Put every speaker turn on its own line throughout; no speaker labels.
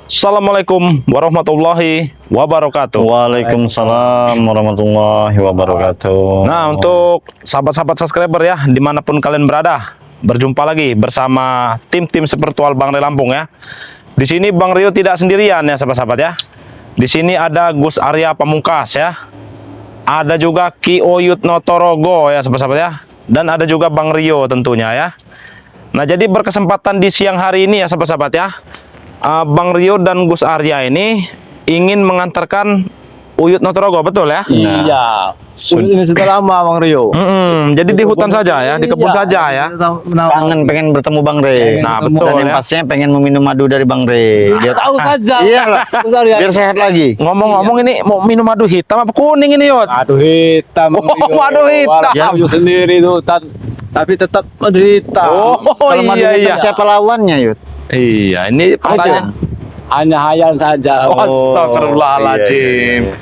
Assalamualaikum warahmatullahi wabarakatuh.
Waalaikumsalam warahmatullahi wabarakatuh.
Nah, untuk sahabat-sahabat subscriber ya, dimanapun kalian berada, berjumpa lagi bersama tim-tim Sepertual Bang Ray Lampung ya. Di sini Bang Rio tidak sendirian ya, sahabat-sahabat ya. Di sini ada Gus Arya Pamungkas ya. Ada juga Ki Oyut Notorogo ya, sahabat-sahabat ya. Dan ada juga Bang Rio tentunya ya. Nah, jadi berkesempatan di siang hari ini ya, sahabat-sahabat ya. Bang Rio dan Gus Arya ini ingin mengantarkan Uyut Notorogo, betul ya?
Iya. Ini sudah lama Bang Rio.
Jadi di hutan saja ya, di kebun saja ya.
Pengen bertemu Bang Ray.
Nah,
Dan
betul
yang
ya.
pastinya pengen meminum madu dari Bang Ray.
Tahu saja.
Iya lah. Biar sehat lagi.
Ngomong-ngomong ini mau minum madu hitam apa kuning ini, Yot?
Madu hitam.
Oh, madu hitam.
Madu sendiri itu tapi tetap madu hitam.
Oh,
Kalau madu
iya
hitam
iya.
siapa lawannya, Yud?
Iya, ini pertanyaan.
Hanya hayal saja.
Astagfirullahaladzim.
Iya.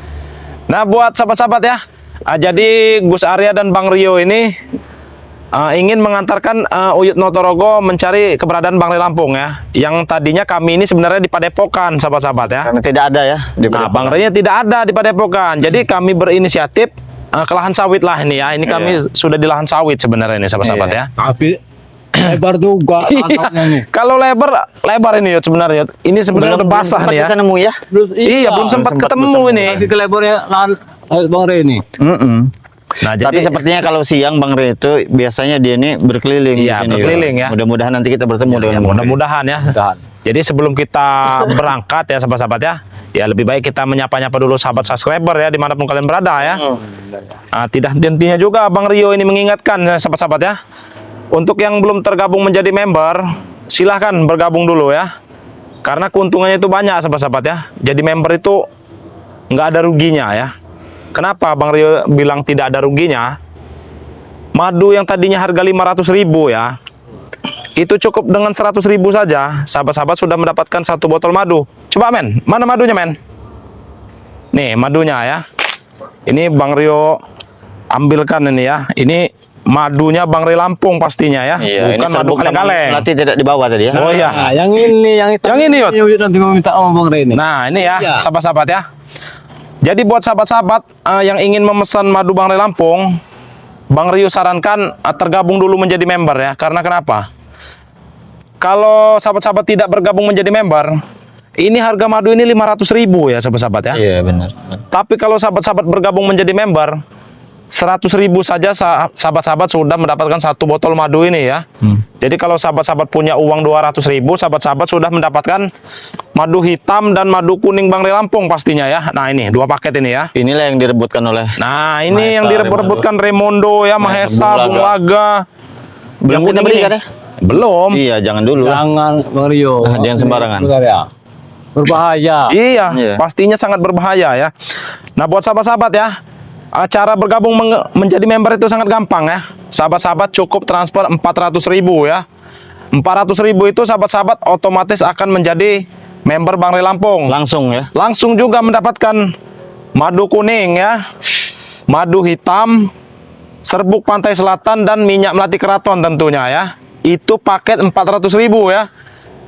Nah, buat sahabat-sahabat ya, jadi Gus Arya dan Bang Rio ini ingin mengantarkan Uyut Notorogo mencari keberadaan Bang Ray Lampung ya. Yang tadinya kami ini sebenarnya di Padepokan, sahabat-sahabat ya.
Karena tidak ada ya di
Nah, Bang Ray tidak ada di Padepokan. Jadi kami berinisiatif ke lahan sawit lah ini ya. Ini kami sudah di lahan sawit sebenarnya ini, sahabat-sahabat ya.
Tapi lebar juga tangkapnya nih.
Kalau lebar ini Yot sebenarnya. Yot. Ini sebenarnya udah basah
sempat
nih ya.
kita nemu ya.
Iya, belum sempat ketemu ini.
Lagi ke lebarnya lahan Bang Ray ini.
Nah,
Tapi sepertinya kalau siang Bang Ray itu biasanya dia ini berkeliling.
Iya,
di sini,
berkeliling ya.
Mudah-mudahan nanti kita bertemu
ya,
dengan Bang Ray.
mudah-mudahan ya. Jadi sebelum kita berangkat ya sahabat-sahabat ya, ya lebih baik kita menyapa-nyapa dulu sahabat subscriber ya dimanapun kalian berada ya. Tidak henti-hentinya juga Bang Rio ini mengingatkan ya, sahabat-sahabat ya. Untuk yang belum tergabung menjadi member, silahkan bergabung dulu ya. Karena keuntungannya itu banyak sahabat-sahabat ya. Jadi member itu nggak ada ruginya ya. Kenapa Bang Rio bilang tidak ada ruginya? Madu yang tadinya harga 500.000 ya, itu cukup dengan 100.000 saja. Sahabat-sahabat sudah mendapatkan satu botol madu. Coba men, mana madunya men? Nih madunya ya. Ini Bang Rio ambilkan ini ya. Ini madunya Bang Ray Lampung pastinya ya.
Iya,
Bukan madu kaleng-kaleng.
Nanti tidak dibawa tadi ya.
Oh iya.
Nah, yang ini, yang itu.
Yang ini, Yot.
Yud nanti mau minta sama Bang Ray ini.
Nah ini ya,
Iya.
sahabat-sahabat ya. Jadi buat sahabat-sahabat yang ingin memesan madu Bang Ray Lampung, Bang Rio sarankan tergabung dulu menjadi member ya. Karena kenapa? Kalau sahabat-sahabat tidak bergabung menjadi member, ini harga madu ini 500.000 ya sahabat-sahabat ya.
Iya, benar.
Tapi kalau sahabat-sahabat bergabung menjadi member, 100.000 saja sahabat-sahabat sudah mendapatkan satu botol madu ini ya. Jadi kalau sahabat-sahabat punya uang 200.000, sahabat-sahabat sudah mendapatkan madu hitam dan madu kuning Bang Ray Lampung pastinya ya. Nah ini dua paket ini ya.
Inilah yang direbutkan oleh
Nah ini
Mahesa,
yang direbutkan Raimondo ya, Mahesa,
Bung
Bung Laga.
belum kita
kuning
beli
ini.
kan ya?
Belum.
Iya, jangan dulu.
Jangan Bang Rio.
Jangan sembarangan.
Bentar ya. Berbahaya.
Iya,
Iya.
pastinya sangat berbahaya ya. Nah buat sahabat-sahabat ya, cara bergabung menjadi member itu sangat gampang ya. Sahabat-sahabat cukup transfer 400.000 ya. 400.000 itu sahabat-sahabat otomatis akan menjadi member Bang Ray Lampung.
Langsung ya.
Langsung juga mendapatkan madu kuning ya, madu hitam, serbuk pantai selatan dan minyak melati keraton tentunya ya. Itu paket 400.000 ya.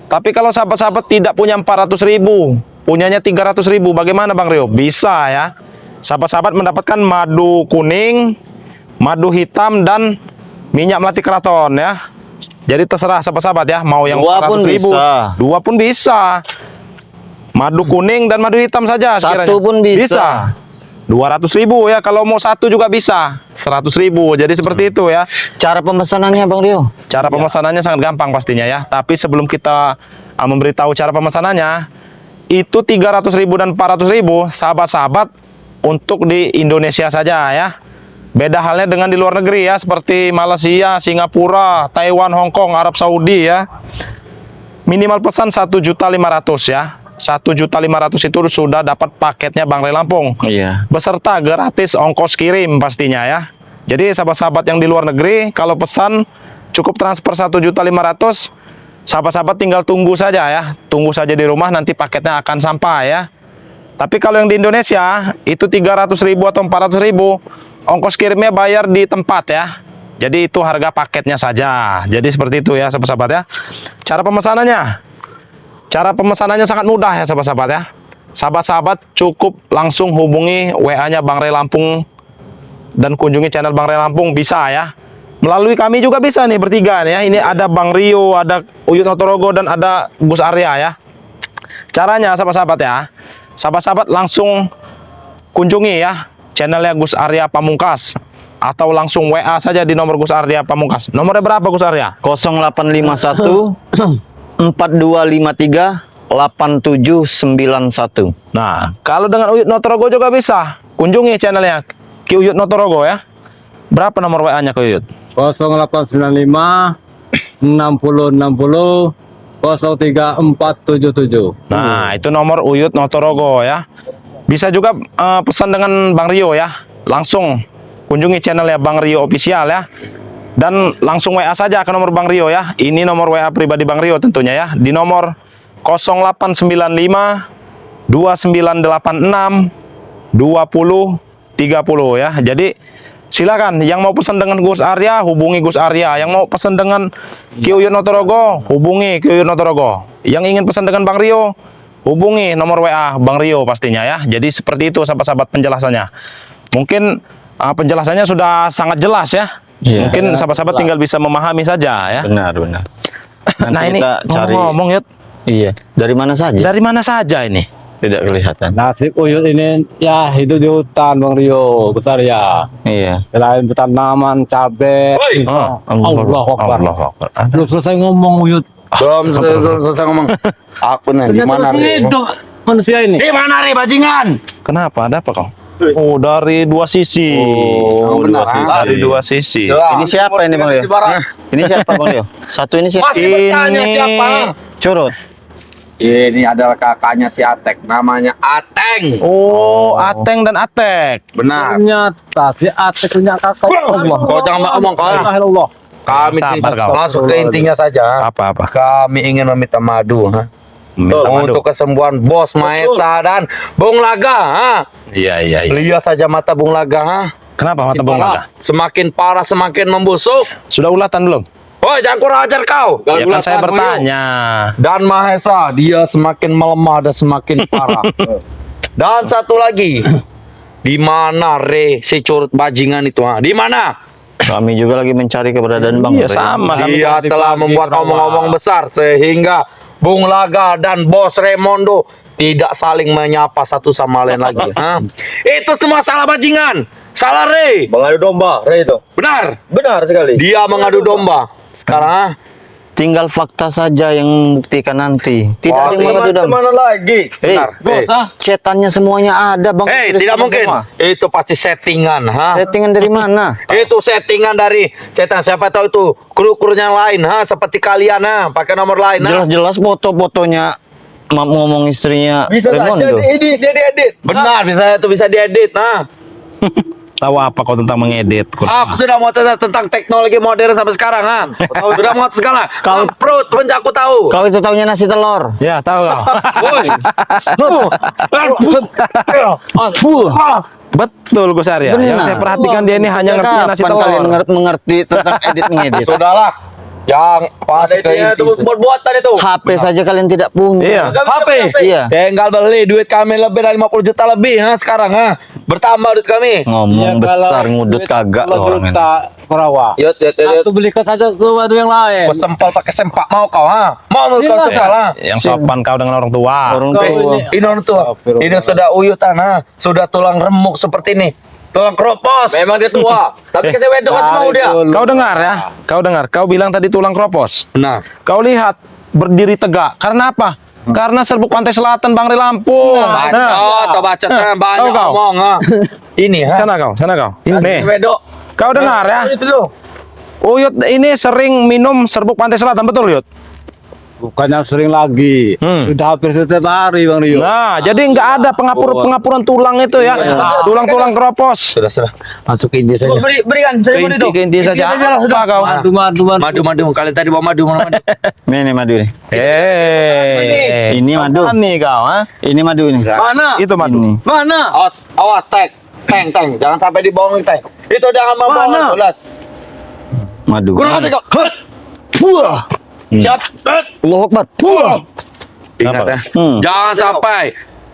Tapi kalau sahabat-sahabat tidak punya 400.000, punyanya 300.000, bagaimana Bang Rio? Bisa ya. Sahabat-sahabat mendapatkan madu kuning, madu hitam dan minyak melati keraton ya. Jadi terserah sahabat-sahabat ya, mau yang
Dua pun
400.000,
bisa.
dua pun bisa. Madu kuning dan madu hitam saja
Satu
sekiranya.
pun bisa.
200.000 ya, kalau mau satu juga bisa 100.000. Jadi seperti itu ya.
Cara pemesanannya Bang Rio.
Cara pemesanannya sangat gampang pastinya ya. Tapi sebelum kita memberitahu cara pemesanannya, itu 300.000 dan 400.000 sahabat-sahabat untuk di Indonesia saja ya. Beda halnya dengan di luar negeri ya, seperti Malaysia, Singapura, Taiwan, Hong Kong, Arab Saudi ya. Minimal pesan 1.500.000 ya. 1.500.000 itu sudah dapat paketnya Bang Ray Lampung.
Iya.
Beserta gratis ongkos kirim pastinya ya. Jadi sahabat-sahabat yang di luar negeri kalau pesan cukup transfer 1.500.000, sahabat-sahabat tinggal tunggu saja ya. Tunggu saja di rumah, nanti paketnya akan sampai ya. Tapi kalau yang di Indonesia itu 300.000 atau 400.000, ongkos kirimnya bayar di tempat ya. Jadi itu harga paketnya saja. Jadi seperti itu ya sahabat-sahabat ya. Cara pemesanannya, Cara pemesanannya sangat mudah ya sahabat-sahabat ya. Sahabat-sahabat cukup langsung hubungi WA-nya Bang Ray Lampung dan kunjungi channel Bang Ray Lampung, bisa ya. Melalui kami juga bisa nih bertiga nih ya. Ini ada Bang Rio, ada Uyut Notorogo, dan ada Gus Arya ya. Caranya sahabat-sahabat ya, sahabat-sahabat langsung kunjungi ya channelnya Gus Arya Pamungkas, atau langsung WA saja di nomor Gus Arya Pamungkas. Nomornya berapa Gus Arya?
0851 4253 8791.
Nah, kalau dengan Uyut Notorogo juga bisa. Kunjungi channelnya Ki Uyut Notorogo ya. Berapa nomor WA-nya Ki Uyut?
0895 6060 03477.
Nah, itu nomor Uyut Notorogo ya. Bisa juga pesan dengan Bang Rio ya. Langsung kunjungi channelnya Bang Rio Official ya. Dan langsung WA saja ke nomor Bang Rio ya. Ini nomor WA pribadi Bang Rio tentunya ya. Di nomor 0895 2986 2030 ya. Jadi silakan yang mau pesan dengan Gus Arya hubungi Gus Arya, yang mau pesan dengan Ki Uyut Notorogo hubungi Ki Uyut Notorogo, yang ingin pesan dengan Bang Rio hubungi nomor WA Bang Rio pastinya ya. Jadi seperti itu sahabat-sahabat penjelasannya. Mungkin penjelasannya sudah sangat jelas ya.
Iya.
Mungkin sahabat-sahabat tinggal bisa memahami saja ya.
Benar. Nanti
Nah ini
kita cari.
ngomong Yud,
Iya. Dari mana saja?
dari mana saja ini?
Tidak kelihatan.
Nasib Uyut ini ya hidup di hutan Bang Rio, besar ya.
Iya.
Selain tanaman, cabai.
Oh,
Allah Akbar.
Allah Akbar.
Belum selesai ngomong Uyut.
Belum selesai ngomong. Aku nih di mana Re?
Hidup manusia ini.
Di mana Re bajingan?
Kenapa? Ada apa kau? Oh, dari dua sisi.
Oh, benar.
Dari dua sisi.
Ini siapa ini Bang Rio? Ini siapa Bang Rio? Satu ini siapa?
Masih bertanya siapa?
Curut.
Ini adalah kakaknya si Atek, namanya Ateng.
Oh, Ateng dan Atek.
Benar.
Ternyata si Atek punya kakak. Allah.
Kau jangan ngomong kau.
Allah.
Kami
Sabar kau.
langsung ke intinya saja.
Apa-apa?
Kami ingin meminta madu, ha?
Minta madu.
Untuk kesembuhan Bos Maesa dan Bung Laga, ha?
Iya.
Lihat saja mata Bung Laga, ha?
Kenapa mata Bung Laga?
Semakin parah, semakin membusuk.
Sudah ulatan belum?
Woi, jangan kurang ajar kau.
Ya kan saya bertanya.
Dan Mahesa, dia semakin melemah dan semakin parah. Dan satu lagi, di mana Re si curut bajingan itu? Ha? Di mana?
Kami juga lagi mencari keberadaan Bang
Iya
Rio.
sama kami.
Dia telah membuat omong-omong besar sehingga Bung Laga dan Bos Raimondo tidak saling menyapa satu sama lain lagi. Ha? Itu semua salah bajingan, salah Re.
Mengadu domba, Re itu.
Benar,
Benar sekali.
dia mengadu domba. Sekarang, ha?
Tinggal fakta saja yang membuktikan nanti. Tidak ada yang mengadu domba.
Mana lagi?
Benar.
Cetannya semuanya ada Bang.
Tidak
Tulis
mungkin.
semua.
Itu pasti settingan, ha?
Settingan dari mana?
Itu settingan dari cetan, siapa tahu itu kru-krunya lain, ha? Seperti kalian, ha? Pakai nomor lain, ha?
Jelas-jelas foto-fotonya ngomong istrinya Raimondo.
Dia diedit.
Benar, bisa diedit, ha?
Tahu apa kau tentang mengedit?
Aku sudah mau tentang teknologi modern sampai sekarang, ha? Sudah mau sekarang. Kau perut pun aku tahu.
Kau itu taunya nasi telur.
Ya, tahu kau.
Woi.
Betul Gus Arya. Yang saya perhatikan dia ini hanya ngerti nasi
Kapan
telur.
kalian mengerti tentang edit mengedit?
Sudahlah. Yang pasti ke inti.
Buat-buatan itu.
HP saja kalian tidak punya.
Iya.
HP.
Iya.
Tinggal beli, duit kami lebih dari 50 juta lebih, ha? Sekarang, ha? Bertambah duit kami.
Ngomong besar ngudut kagak loh orang ini.
Perawa.
Yut.
Aku belikan saja ke madu yang lain.
Gua sempal pakai sempak mau kau, ha? Mau kau sempal, ha?
Yang sopan kau dengan orang tua.
Orang
Kau
tua.
Ini orang tua. Ini sudah uyutan, ha? Sudah tulang remuk seperti ini. Tulang keropos.
Memang dia tua. Tapi kasih wedok masih mau dia.
Kau dengar ya? Kau dengar. Kau bilang tadi tulang kropos.
Nah,
Kau lihat berdiri tegak. Karena apa? Karena serbuk pantai selatan Bang Ray Lampung.
bacot, bacot, banyak
Tahu kau?
ngomong, ha? Ini, ha?
Sana kau. Nih.
Wedok.
Kau dengar ya?
Itu tuh.
Uyut ini sering minum serbuk pantai selatan, betul Yud?
Bukannya sering lagi. Sudah hampir setiap hari Bang Rio.
Nah, jadi nggak ada pengapuran tulang itu ya. Tulang-tulang keropos.
Sudah. Masuk ke inti saja.
Berikan saya madu itu.
Ke inti saja. Apa kau?
Madu.
Kalian tadi bawa madu, mana madu?
Ini madu nih. Ini madu.
Apaan nih kau, ha?
Ini madu ini.
Mana?
Itu madu.
Ini.
Mana?
Awas, Teng. Jangan sampai dibohongin, Teng. Itu jangan membohong, lihat.
Madu.
Kurang aja kau.
Allahu Akbar.
Ingat
Apa?
ya.
Hmm.
Jangan sampai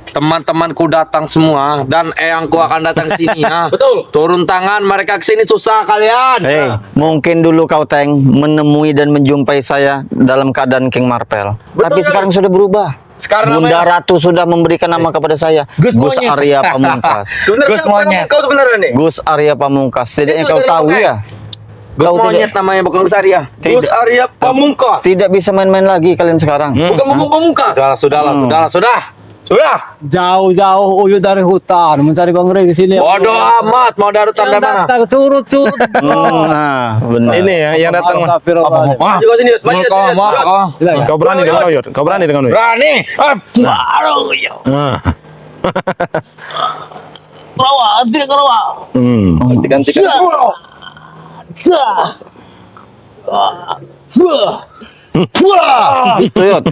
teman-temanku datang semua dan eyangku akan datang ke sini ya. Betul. Turun tangan mereka ke sini susah kalian.
Mungkin dulu kau Teng menemui dan menjumpai saya dalam keadaan King Marvel. Tapi sekarang sudah berubah.
Sekarang
Bunda
namanya
Ratu sudah memberikan nama kepada saya, Gus
Monyet.
Arya Pamungkas.
Gus Monyet.
Kau sebenarnya nih?
Gus Arya Pamungkas. Tidaknya
Itu
kau
dari
tahu
Oke.
ya.
Gus
Kau
Monyet namanya bukan Gus Arya.
Gus Arya Pamungkas.
Tidak bisa main-main lagi kalian sekarang.
Bukan Bung Pamungkas.
Sudah.
Jauh-jauh Uyut dari hutan mencari Bang Rey ke sini.
Bodoh amat mau darutan dari mana?
Datang turut-turut.
Nah, benar.
Ini ya yang datang.
Ah,
Juga sini, maju
Kau berani dengan Uyut. Kau berani dengan Uyut.
berani.
Nah.
Ganti-ganti.
Tuyut.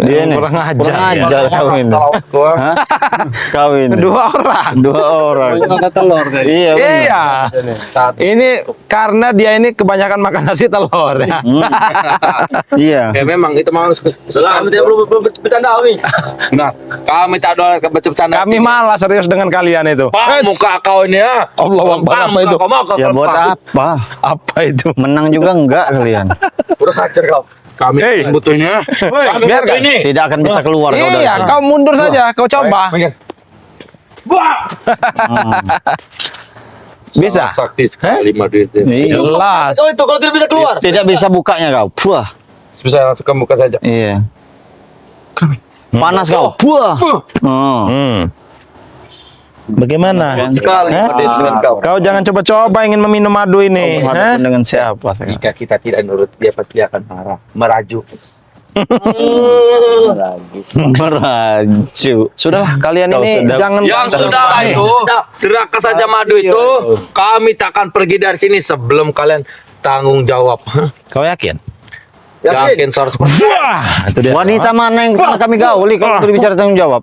Dia nih.
Kurang ajar.
Kurang ajar kau ini. Hah? Kau ini.
Dua orang.
Dua orang.
Makan telur tadi.
Iya, benar.
Iya. Ini karena dia ini kebanyakan makan nasi telur ya.
Iya.
Ya memang itu harus
Kami tidak perlu bercanda kami.
Nah, kami tak ada bercanda.
Kami malah serius dengan kalian itu.
Paham muka kau ini ya.
Allah Akbar, apa itu?
Ya buat apa?
Apa itu?
Menang juga enggak kalian.
Udah hajar kau.
Kami
Hei.
butuhnya. Kami
biarkan.
butuh ini.
Tidak akan bisa keluar kau dari
Iya,
sini.
kau mundur saja, kau coba. Bisa.
Sakti sekali madu itu.
Iya.
Jelas.
Kau itu kalau tidak bisa keluar.
Tidak bisa bukanya kau. Puah.
Bisa langsung ke muka saja.
Iya. Panas kau. Puah. Oh.
Bagaimana?
Sekali
Hah?
madu dengan kau.
Kau jangan coba-coba ingin meminum madu ini. Hah?
Hadapun dengan siapa sekarang?
Jika kita tidak nurut, dia pasti akan marah, merajuk.
Meraju.
Sudahlah, kalian
Kau
ini
sudah-
jangan
Yang sudah
Nih.
itu, serahkan saja madu itu. Kami tak akan pergi dari sini sebelum kalian tanggung jawab. Hah?
Kau yakin?
Yakin 100%.
Wah, itu dia.
Wanita mana yang pernah kami gauli kalau berbicara tanggung jawab?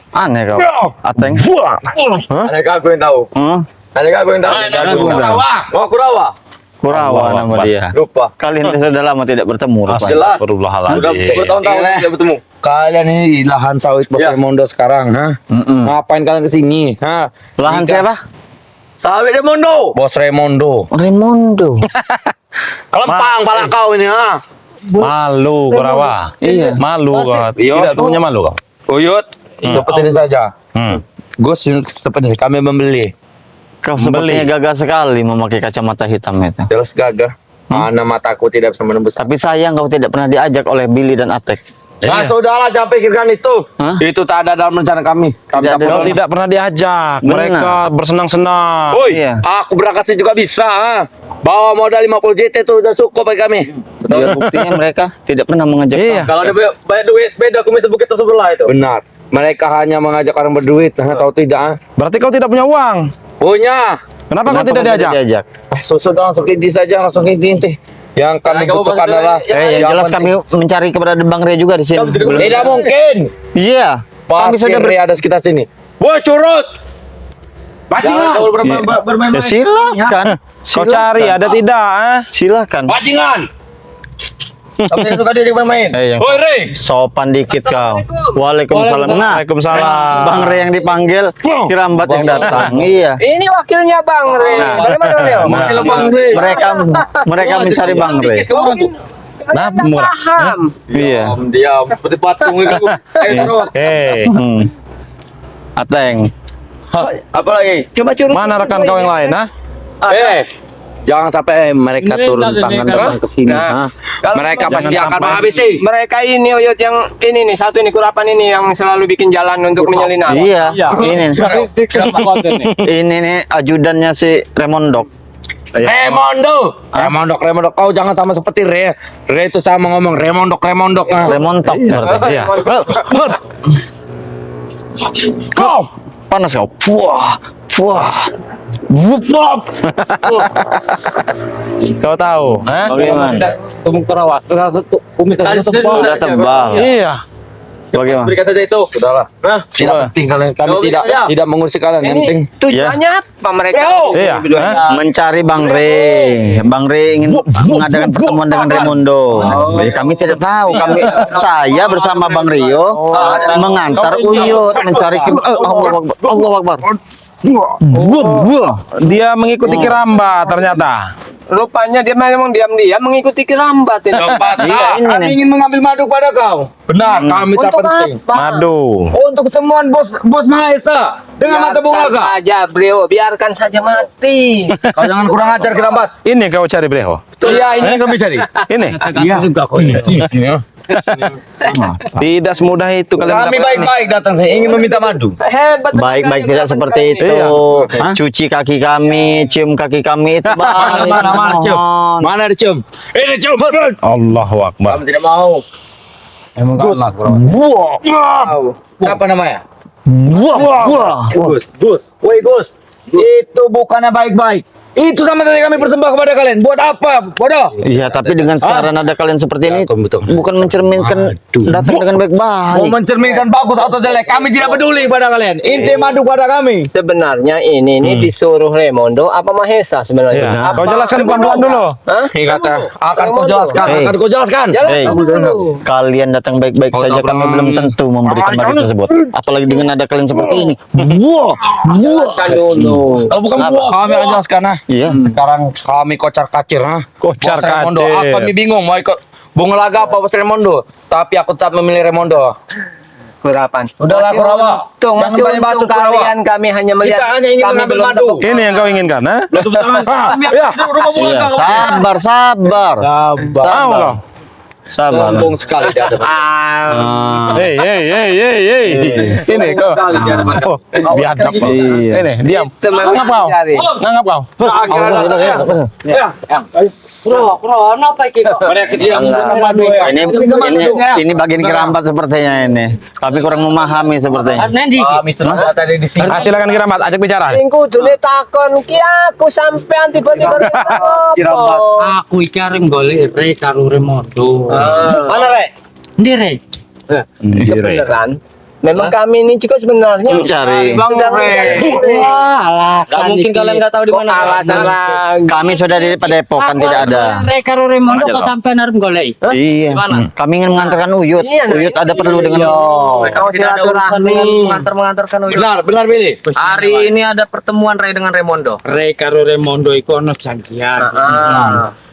Aneh kau. Ateng.
Ada aku yang tahu. Ada aku yang tahu. Oh, Kurawa.
Kurawa nama dia.
Lupa.
Kalian sudah lama tidak bertemu rupanya.
Jelas. Sudah
Astagfirullahaladzim.
bertahun-tahun tidak bertemu.
Kalian ini lahan sawit Bos
Ya.
Raimondo sekarang, ha? Ngapain kalian kesini, ha?
Lahan
Jika-
siapa?
Sawit Demondo.
Bos Raimondo.
Raimondo.
Kelempang pala kau ini, ha?
Malu, Kurawa.
Iya.
Malu kau.
Iya.
Tidak punya malu kau.
Uyut, seperti ini saja.
Hmm.
Gus, seperti ini, kami membeli.
Kau sepertinya gagah sekali memakai kacamata hitam itu.
Jelas gagah. Mana mataku tidak bisa menembus.
Tapi sayang kau tidak pernah diajak oleh Billy dan Atek.
Nah, sudahlah, jangan pikirkan itu.
Hah?
Itu tak ada dalam rencana kami. Kami
Tidak
tak
ada.
Kau
perlu.
tidak pernah diajak.
Benar.
Mereka bersenang-senang.
Woi,
Iya.
aku berangkat sih juga bisa, ha? Bawa modal 50 JT itu udah cukup bagi kami.
Dia buktinya mereka tidak pernah mengajak
Iya.
Kalau ada banyak duit, beda komisi bukit sebelah itu.
Benar. Mereka hanya mengajak orang berduit, atau tidak? Ha?
Berarti kau tidak punya uang.
Punya.
Kenapa kau tidak diajak?
Sudah langsung inti saja, langsung inti. Yang kami
Nah, kamu
butuhkan
pasti-
adalah
Yang jelas kami mencari kepada Bang Rey juga di sini. Belum-
tidak mungkin.
Iya. Kami
Pasti
sudah
ada sekitar sini. Woi, curut.
Jangan kau bermain-main.
Ya, silakan.
Kau cari, ada tidak?
Silakan.
Bajingan.
Tapi itu tadi dia bermain.
Yang
Woi, Rey.
sopan dikit kau. Waalaikumsalam. Nah,
Waalaikumsalam.
Bang Rey yang dipanggil, Kirambat yang datang. Iya.
Ini wakilnya Bang Rey.
Nah.
Dari mana beliau?
Wakil Bang Rey.
Mereka mencari Bang Rey.
Nah, murah.
Paham.
Iya.
Diam, seperti patung itu. Terus.
Hei,
Ateng.
Apa lagi?
Coba curut.
mana rekan kau yang lain?
Jangan sampai mereka turun tangan datang ke sini. ha? Mereka pasti akan menghabisi.
Mereka ini Oyot yang ini nih satu ini Kurapan ini yang selalu bikin jalan untuk menyelinap.
Iya. Ini.
Kenapa kau nih?
Ini nih ajudannya si Remondok.
Remondok. Kau jangan sama seperti Re. Re itu sama ngomong Remondok.
Remontok berarti.
Iya.
Kau panas kau. Puah. Wupop.
Kau tahu?
Bagaimana?
Tumung terawas. Kumis
Tadi
aja
sudah-
semua.
Sudah tebal.
Iya.
Bagaimana?
Berkata saja itu.
Sudahlah. Tidak
Coba.
penting kalian. Kami tidak mengurus kalian. Yang penting.
Ini tujuannya apa mereka?
Iya.
Berdua.
Hah?
Mencari Bang Rey. Bang Rey ingin mengadakan pertemuan dengan Raimundo. Ya, kami tidak tahu. Saya bersama Bang Rio mengantar Uyut mencari Allah Akbar. Allah Akbar.
Dia mengikuti Kiramba ternyata.
Rupanya dia memang diam-diam mengikuti Kirambat ini.
Iya, ini
Kami
nih.
ingin mengambil madu pada kau.
Benar. Kami tak
Untuk
penting.
apa?
Madu.
Untuk kesembuhan bos Mahesa dengan mata bunga
Biarkan
kau.
saja beliau, biarkan saja mati.
Kau jangan kurang ajar Kirambat.
Ini yang kau cari Breho.
Iya, ini yang kami cari.
Ini.
Iya.
Sini.
Tidak semudah itu kalian.
Kami
mendapatkan ini.
baik-baik datang saya ingin meminta madu.
Hebat.
Baik-baik tidak seperti itu.
Iya.
Cuci kaki kami, cium kaki kami itu baik.
Mana cium?
Mohon.
Mana ada cium? Ini cium.
Allahu Akbar.
Kami tidak mau.
Emang kalah kurang.
Siapa namanya?
Wah.
Gus. Woi Gus. Itu bukannya baik-baik. Itu sama saja kami persembah kepada kalian. Buat apa? Bodoh.
Iya, tapi dengan cara nada kalian seperti ini bukan mencerminkan datang dengan
Mau
baik-baik.
mencerminkan bagus atau jelek, kami tidak peduli pada kalian. Inti madu pada kami.
Sebenarnya ini disuruh Raimundo apa Mahesa sebenarnya?
Ya.
Apa?
Kau jelaskan pelan-pelan dulu.
Hah?
Kata akan kau jelaskan.
Hei.
Akan kau jelaskan.
Hei,
dulu.
kalian datang baik-baik saja, kami belum tentu memberikan madu tersebut. Apalagi dengan nada kalian seperti ini.
Jelaskan dulu.
Kalau bukan kami akan jelaskan nah.
Iya.
Sekarang kami kocar kacir nah.
Kocar
Bos Raimundo.
kacir.
Kami bingung mau ikut bunga laga apa Bos Raimundo. Tapi aku tetap memilih Raimundo.
Kurapan.
Udahlah, Kurawa.
Untung,
Jangan
masih
banyak batu,
untung
Kurawa.
kalian kami hanya melihat.
Kita hanya ingin
kami
mengambil
belum
madu.
tepuk.
Ini yang kau inginkan, ha?
Iya. Sabar, sabar.
Tahu kau?
Sabar.
Sombong sekali dia ada.
Hei. Ini kau. Oh, biadab kau.
Iya.
Ini, diam.
Itu memang
Ngangap kau.
cari.
Ngangap kau.
Ini bagian kerambat sepertinya ini. Tapi kurang memahami sepertinya.
Kami sudah tadi di sini.
Ah, silakan Kiramat, ajak bicara.
Minggu dulu takon ki aku sampean tiba-tiba
Kirambat.
Aku iki arep golek Rey karo Raimundo.
Mana Rek?
Ndi Rey?
Beneran. Memang kami ini juga sebenarnya
Mencari.
Sudah
Wah, alasan.
mungkin
iki.
kalian nggak tahu di mana.
alasan lagi.
Kami sudah di Padepokan tidak ada.
Rey karo Raimundo kok sampean arep golek?
Iya. Kami ingin mengantarkan Uyut.
Iya, nah,
Uyut ada perlu dengan
Kau silaturahmi.
mengantarkan benar Billy. Hari ini ada pertemuan Ray dengan Raimundo.
Rey karo Raimundo iku ono janjian.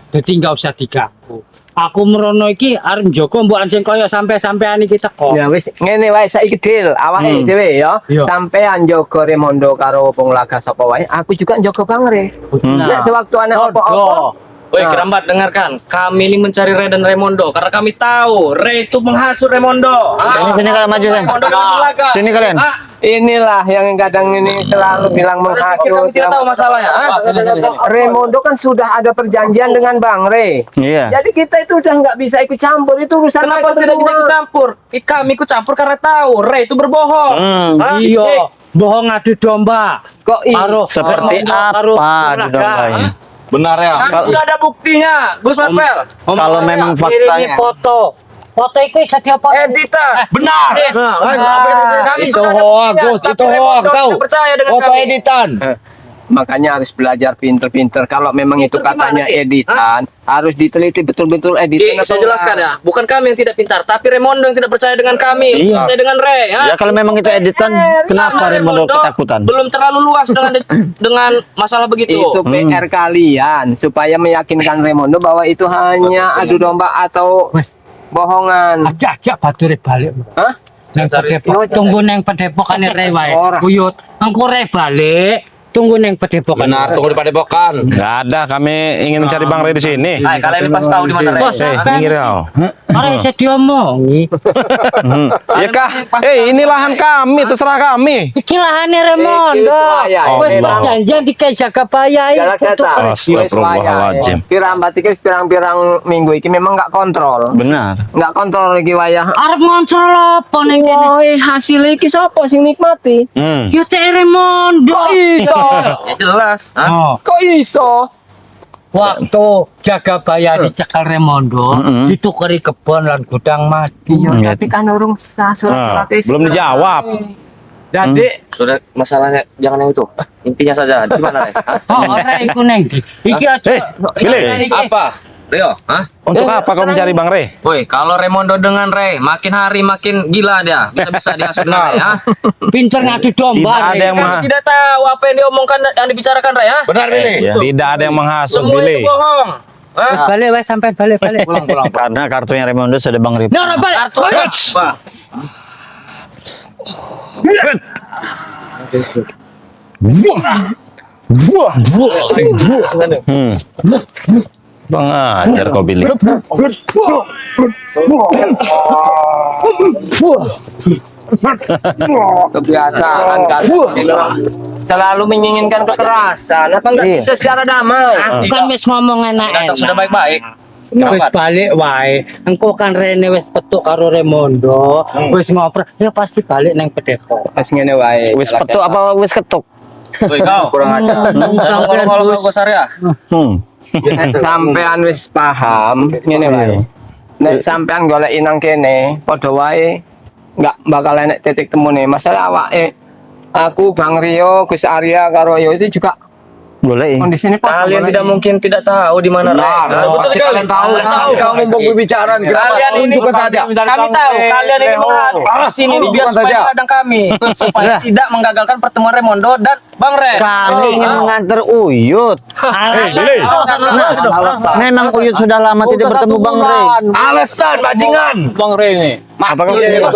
Dadi enggak usah diganggu. Aku merono iki arep njogo mbok anjing kaya sampe-sampean iki teko.
Ya wis ngene wae saiki deal awake dhewe ya.
Iya.
Sampean jaga Raimundo karo wong laga sapa wae, aku juga jaga Bang Rey. Nek sewaktu ana apa-apa.
Woi, Kerambat dengarkan. Kami ini mencari Ray dan Raimundo karena kami tahu Ray itu menghasut Raimundo.
Sini kalian maju Sen.
Raimundo dengan Bulaga.
Sini kalian.
Inilah yang kadang ini selalu bilang
Kami
menghasut.
tidak tahu masalahnya.
Raimundo kan sudah ada perjanjian dengan Bang Rey.
Iya.
Jadi kita itu udah nggak bisa ikut campur, itu urusan
Kenapa
mereka
tidak kita
berdua.
ikut campur? Kami ikut campur karena tahu Ray itu berbohong. Hah?
Iya, bohong adu domba.
Kok
Karo
Seperti
karo
apa
Bulaga.
dombanya?
Benar ya.
Kan sudah ada buktinya, Gus Marpel.
Kalau memang
Kirimi
faktanya.
foto. Foto itu bisa diapa?
Editan.
Benar.
Kami
Itu
sudah ada
hoax,
buktinya,
Gus.
tapi
Itu
Raimundo
hoax, tahu.
tidak percaya dengan
Foto
kami.
editan.
Makanya harus belajar pinter-pinter. Kalau memang itu katanya editan, harus diteliti betul-betul editan.
Saya jelaskan ya, bukan kami yang tidak pintar, tapi Raimundo yang tidak percaya dengan kami,
Iya.
percaya dengan Ray.
Ya kalau memang itu editan, kenapa Raimundo ketakutan?
Belum terlalu luas dengan masalah begitu.
Itu PR kalian supaya meyakinkan Raimundo bahwa itu hanya adu domba atau bohongan.
Ajak bature balik.
Hah?
Nang Padepok, tunggu nang Padepokane Rey wae.
Ora.
Uyut, engko Rey balik, tunggu nang Padepokan.
Benar, tunggu di Padepokan.
Enggak ada, kami ingin mencari Bang Rey di sini.
Hai, kalian pas tahu di mana Ray?
Bos,
Minggir kau.
ora bisa diomongi.
Ya kah? Ini lahan kami, terserah kami.
Iki lahane Raimundo.
Itu ya,
Wis
Allah.
janjian di Jagabaya
Jalan
iki.
setan.
Astagfirullahaladzim.
Pirambat iki pirang-pirang minggu iki memang nggak kontrol.
Benar.
Nggak kontrol iki wayah.
Arep ngontrol apa ning kene?
Woi, hasil iki sapa sing nikmati?
Hmm.
Yo Raimundo.
Kok iso?
Ya jelas.
Oh,
Kok iso?
waktu jaga bayar dicekal Remondo,
Mm-mm.
ditukari kebon lan gudang mati.
Iya, tapi kan urung sah
Nah,
surat
belum dijawab.
Jadi,
Sudah masalahnya jangan yang itu. Intinya saja gimana, Re?
oh, ora iku neng di. Iki aja.
Billy.
Apa? Rio, hah?
Untuk apa kau mencari Bang Re?
Woi, kalau Remondo dengan Re, makin hari makin gila dia. Bisa-bisa dia sudah, ya.
Pinter ngadu domba.
Tidak ada yang
Kamu tidak tahu apa yang diomongkan, yang dibicarakan, Re, ya? Benar,
Tidak ada yang menghasut
Semua
Billy.
itu bohong. Hah?
Balik wes sampai balik.
Pulang.
Karena kartunya Raimundo sudah Bang Rip.
Nah, balik.
Apa?
Hmm. Bang ajar kau Billy.
kebiasaan kan selalu menginginkan kekerasan apa enggak bisa secara damai.
Aku kan wis ngomong enak-enak.
Datang sudah baik-baik.
Wis balik wae. Engko kan Rene wis petuk karo Remondo, wis ngoper, ya pasti balik nang Pedeko.
Wis ngene wae.
Wis petuk apa wis ketuk?
Woi, kau kurang ajar. Kalau kau Sarya.
Sampean wis paham ngene wae. Nek sampean goleki nang kene padha wae enggak bakal enek titik temune. Masalah awake aku Bang Rio, Gus Arya karo yo itu juga
Boleh.
kondisinya
Kalian tidak mungkin tidak tahu di mana Re.
Betul kalian tahu. Kamu mau berbicara.
Kalian ini
Tunjukkan saja.
kami tahu kalian ini menghadap sini biar
tunjukkan
supaya
saja.
menghadang kami supaya tidak menggagalkan pertemuan Remondo dan Bang Re.
Kami ingin mengantar Uyut.
Billy.
Memang Uyut sudah lama tidak bertemu Bang Re.
Alasan bajingan.
Bang Re ini.
Apa kau?
Sini kau.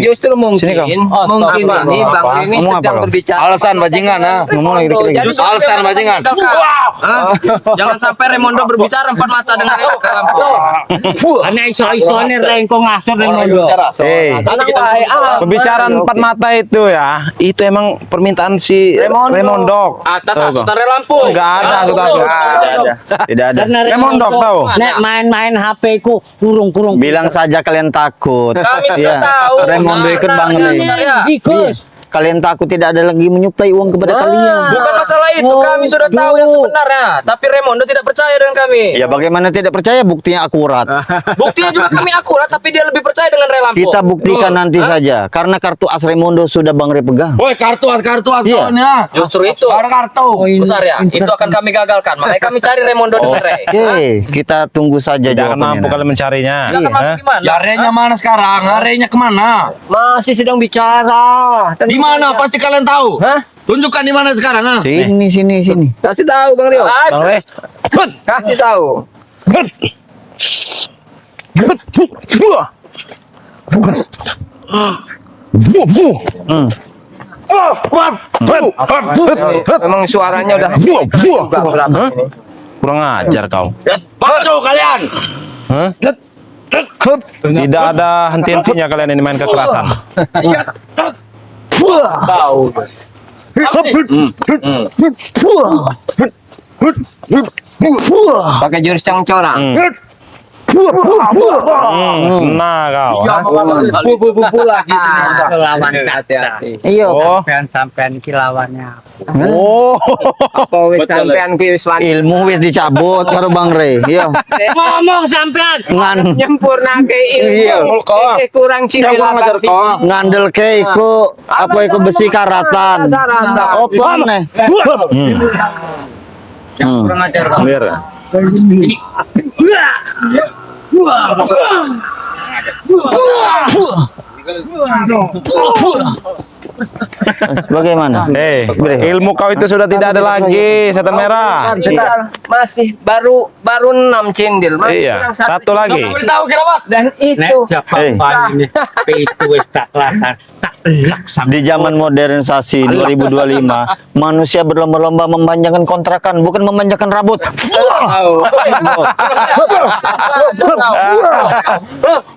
justru mungkin
Sini, Kang.
mungkin ini Bang Rini
Ngomong apa,
sedang
Kang?
berbicara.
Alasan bajingan, ha?
Ngomong lagi dikit.
Jadi
Justru alasan bajingan.
Hah? Jangan sampai Remondo berbicara empat mata dengan Rio.
Ana iso-isone Rengko ngasur Remondo.
Pembicaraan empat mata itu ya, itu emang permintaan si Remondo.
Atas asutan Lampung.
Enggak ada suka-suka.
Tidak ada.
Remondo tahu.
Nek main-main HP ku kurung-kurung.
Bilang saja kalian takut.
Kami sudah
Iya.
tahu.
Raimondo ikut Bang Re.
Gus.
Kalian takut tidak ada lagi menyuplai uang kepada kalian.
Bukan masalah itu, kami sudah tahu yang sebenarnya. Tapi Remondo tidak percaya dengan kami.
Ya bagaimana tidak percaya, buktinya akurat.
Buktinya juga kami akurat, tapi dia lebih percaya dengan Re Lampung.
Kita buktikan nanti saja. Karena kartu as Raimundo sudah Bang Re pegang.
Woi, kartu as
Iya.
kawannya.
Justru itu.
Ada kartu.
Besar ya, itu akan kami gagalkan. Makanya kami cari Remondo dengan Re.
Oke, kita tunggu saja
Tidak akan mampu
jawabannya.
kalian mencarinya.
Kita akan mampu gimana?
Ya arenya mana sekarang? Arenya kemana?
Masih sedang bicara. Tentu
Di mana?
saja.
Pasti kalian tahu.
Hah?
Tunjukkan di mana sekarang, ha?
Sini, sini, sini.
Kasih tahu Bang Rio.
Bang Re.
Kasih tahu. Memang suaranya udah juga berapa ini.
Kurang ajar kau.
Maco kalian.
Hah? Tidak ada henti-hentinya kalian ini main kekerasan.
Pakai jurus cang-corang.
Nah kau. ha?
Bu lagi.
Lawan
Hati-hati.
Iya.
Oh.
sampean iki lawannya.
Oh.
Apa wis sampean ki wis wani
Ilmu wis dicabut karo Bang Re. Iya.
Ngomong sampean.
Ngan
nyempurnake
Iya.
ilmu. Kurang cilik
ngandel ke iku apa iku besi karatan. Apa neh?
Kurang ajar Bang.
Clear.
Bagaimana?
Ilmu kau itu sudah tidak ada lagi, setan merah.
Masih baru 6 cendil. Masih
Iya,
kurang
satu lagi.
Tahu kira
Dan
Nek
itu
Japan ini itu wis tak kelihatan. Tak elak sampean.
Di zaman modernisasi 2025, manusia berlomba-lomba memanjangkan kontrakan, bukan memanjangkan rambut.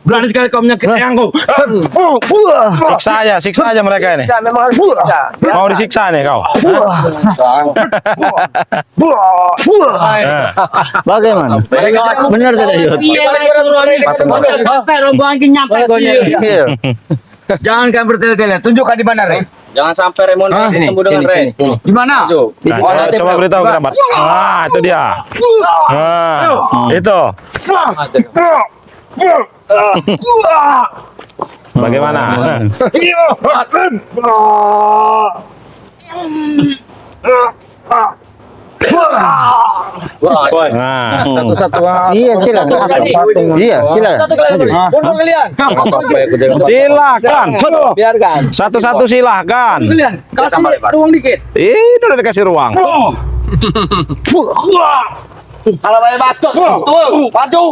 Berani sekali kau menyakiti aku. Siksa aja mereka ini.
Kita memang harus bisa.
Mau disiksa nih kau.
Bagaimana? Benar tidak, Yud?
Sampai rombongan ki nyampe gone.
Iya.
Jangan kan bertele-tele. Tunjukkan di mana, Re. Jangan sampai Raymond
Ini,
ketemu dengan
ini,
Ray.
ini.
Di mana?
Nah, coba beritahu kerabat. Ah, itu dia. Nah, itu. Bagaimana? Nah,
Satu-satu.
Iya, silakan. Iya, silakan.
Satu kalian beri. Mundur kalian.
silakan.
Biarkan.
Satu-satu silakan.
Kalian kasih ruang dikit.
Ini udah dikasih ruang.
Kalau bayar batu, tuh, maju.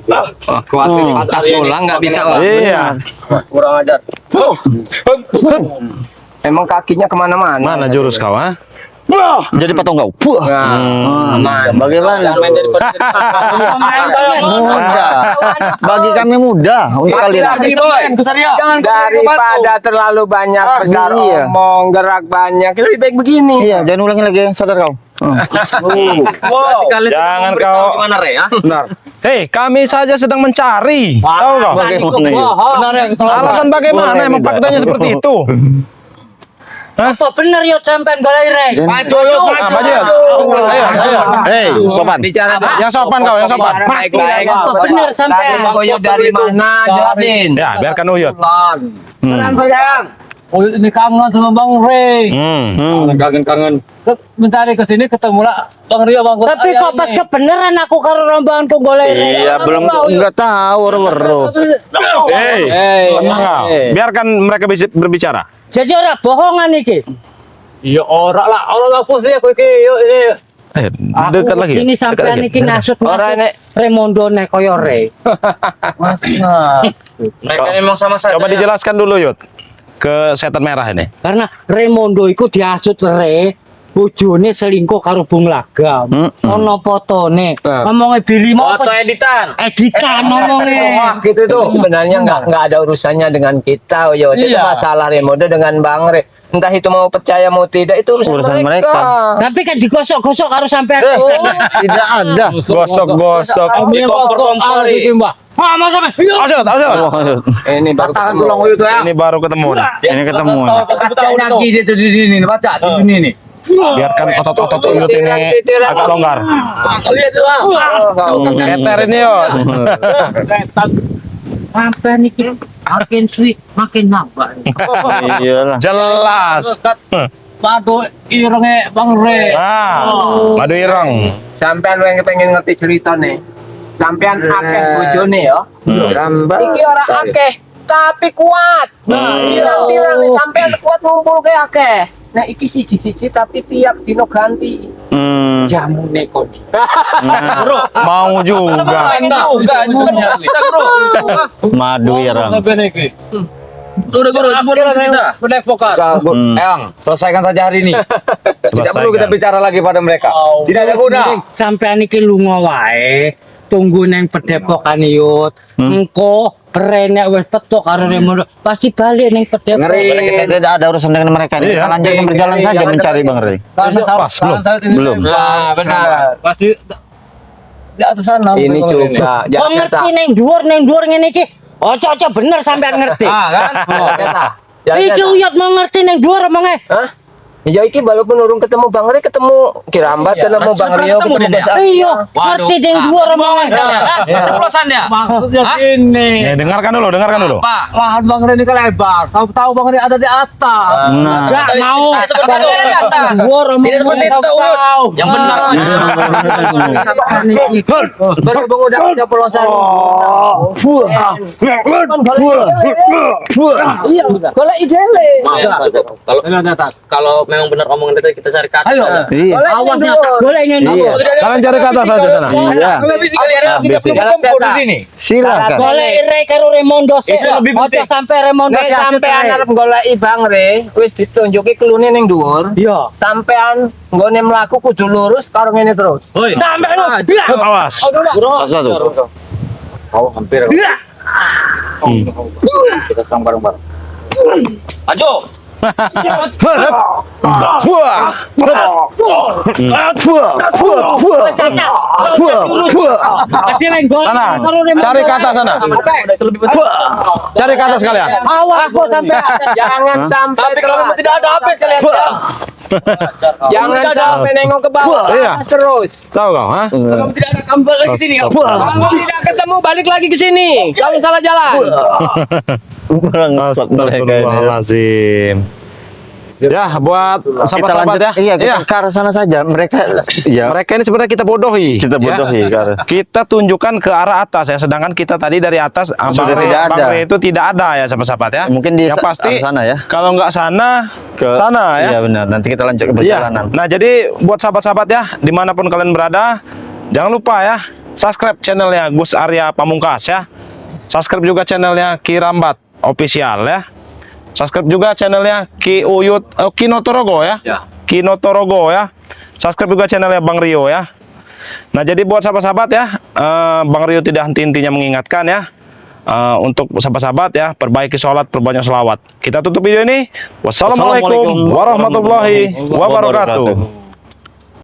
Nah,
Kuat ini patah tulang nggak bisa. Wak.
iya.
Kurang ajar.
Emang kakinya kemana-mana.
Mana jurus kau, ah?
Jadi patung kau. Puh. Bagaimana? Mudah. Bagi kami mudah untuk kalian.
Jangan
Daripada terlalu banyak besar
iya.
omong, gerak banyak, lebih baik begini.
Iya, jangan ulangi lagi. Sadar kau.
Jangan kau.
Gimana Ray?
Benar. Hei, kami saja sedang mencari. Tahu kau?
Bagaimana ini?
Benar ya.
Alasan bagaimana? Emang faktanya seperti itu.
Apa bener yuk sampean golek Ray?
Maju yuk,
Ah, maju ya. Ayo.
Hei, sopan.
Bicara
Yang sopan kau, yang sopan.
baik-baik.
Apa bener sampean?
Tadi koyok dari mana? Jelasin.
Ya, biarkan Uyut.
Oh, ini kangen sama Bang Ray.
Kangen-kangen.
Mencari ke sini ketemu lah Bang Rio Bang. Tapi kok pas kebenaran aku karo rombongan ku golek Ray.
Iya, belum enggak tahu weru.
Hei, tenang kau. Biarkan mereka berbicara.
Jadi ora bohongan iki.
Iya ora lah, ora lapus ya kowe iki yo ini.
Dekat lagi.
Ini
Dekat
sampean
lagi.
iki nasut
Ora nek
Remondo nek koyo Ray.
Mereka memang sama saya.
Coba dijelaskan dulu, Yud. Ke setan merah ini.
Karena Remondo iku diasut Ray. Bojone selingkuh karo Bung Lagam. Ono fotone. Ngomongnya Billy mau
Foto editan.
editan ngomongnya.
Wah, gitu itu.
sebenarnya nggak ada urusannya dengan kita, yo. Itu
Iya.
masalah Remodo dengan Bang Re. Entah itu mau percaya mau tidak itu urusan mereka.
Tapi kan digosok-gosok harus sampai
Tidak ada.
Gosok-gosok.
Kompor-kompor.
Mbak. Ah, mau sampai.
Ini baru
Tangan
ketemu.
tulang itu ya.
Ini baru ketemu nih.
Ini ketemu.
Baca lagi dia tuh di sini, baca di sini nih.
Biarkan otot-otot Uyut ini agak longgar.
Lihat tuh, Bang.
Keter ini, Yud.
Sampai nih makin sweet makin nambah.
Iyalah.
Jelas.
Padu irenge Bang Re.
Madu ireng.
Sampean yang pengen ngerti cerita nih. Sampean akeh bojone ya. Iki ora akeh, tapi kuat. Pirang-pirang sampean kuat ngumpul ke akeh. Nah iki siji-siji tapi tiap dino ganti.
Jamu nekoni.
Mau juga.
Madu ireng.
Udah guru, kita.
Benek vokal.
Eyang, selesaikan saja hari ini. Tidak perlu kita
Selesaikan.
bicara lagi pada mereka. Tidak ada guna.
Sampean iki lunga wae. Tunggu neng pedepokan Yud. Engko renek wis petok karo Remondo. Pasti balik neng pedepok.
Kita tidak ada urusan dengan mereka. Kita
Iya.
lanjutkan berjalan saja mencari Bang Ray.
Pas, belum.
Belum.
Nah, benar.
Pasti
Di atas sana.
Ini coba.
kok
Jangan
ngerti neng dhuwur ngene iki. Ojo-ojo bener sampean ngerti.
Ah, kan?
Iki Uyut mau ngerti neng dhuwur omonge.
Hah? Ya iki walaupun urung ketemu Bang Re, ketemu Kirambat, ketemu Bang Rio, ketemu Bang
Iya, ngerti neng dhuwur omonge.
Ceplosan ya?
Maksudnya gini.
Ya, dengarkan dulu.
Pak,
Lahan Bang Re ini kan lebar. Tahu Bang Re ada di atas.
Nah.
Enggak mau.
Tidak seperti itu.
Di atas. Dhuwur
Tidak seperti itu, Uyut. Yang benar.
Berhubung udah polosan. Iya, kalau ideale.
Kalau memang benar omongan kita cari kata. Ayo.
Iya.
Awasnya boleh ini.
Kalian cari ke atas aja sana.
Iya. Silakan.
Boleh Ray karo Remondo sih.
Itu lebih penting.
Ojo sampai Remondo
Nek
diasut
sampean
Ray.
arep goleki Bang Re, wis ditunjuki kelune ning dhuwur.
Iya.
Sampean nggone mlaku kudu lurus karo ngene terus.
Sampai lu.
Awas.
Satu.
Oh, hampir. Kita serang bareng-bareng. Ajo.
Sana, cari ke atas sana. Cari ke atas kalian.
Jangan sampai
Tapi kalau
telat.
tidak ada HP sekalian.
Jangan sampai nengok ke bawah.
Iya.
Atas terus.
Tahu kau, ha?
Kalau tidak ada kambal lagi sini.
Kalau tidak ketemu balik lagi ke sini. Kamu salah jalan.
Astagfirullahaladzim. Ya, buat
Kita
sahabat-sahabat
lanjut
ya.
Iya, kita ke arah sana saja. Mereka ya
Mereka ini sebenarnya kita bodohi.
kita
ya.
bodohi ke arah.
Kita tunjukkan ke arah atas ya, sedangkan kita tadi dari atas
Sudah
Bang
tidak
Bang
ada.
Rey itu tidak ada ya sahabat-sahabat ya.
Mungkin di
yang pasti
arah sana ya.
Kalau nggak sana
Ke
sana ya.
Iya benar. Nanti kita lanjut ke
Iya.
perjalanan.
Nah jadi buat sahabat-sahabat ya, dimanapun kalian berada, jangan lupa ya subscribe channelnya Gus Arya Pamungkas ya. Subscribe juga channelnya Ki Rambat Official ya. Subscribe juga channelnya Ki Uyut Kinotorogo ya. Kinotorogo ya. Subscribe juga channelnya Bang Rio ya. Nah jadi buat sahabat-sahabat ya, Bang Rio tidak henti-hentinya mengingatkan ya, untuk sahabat-sahabat ya, perbaiki sholat, perbanyak selawat. Kita tutup video ini. Wassalamualaikum warahmatullahi wabarakatuh.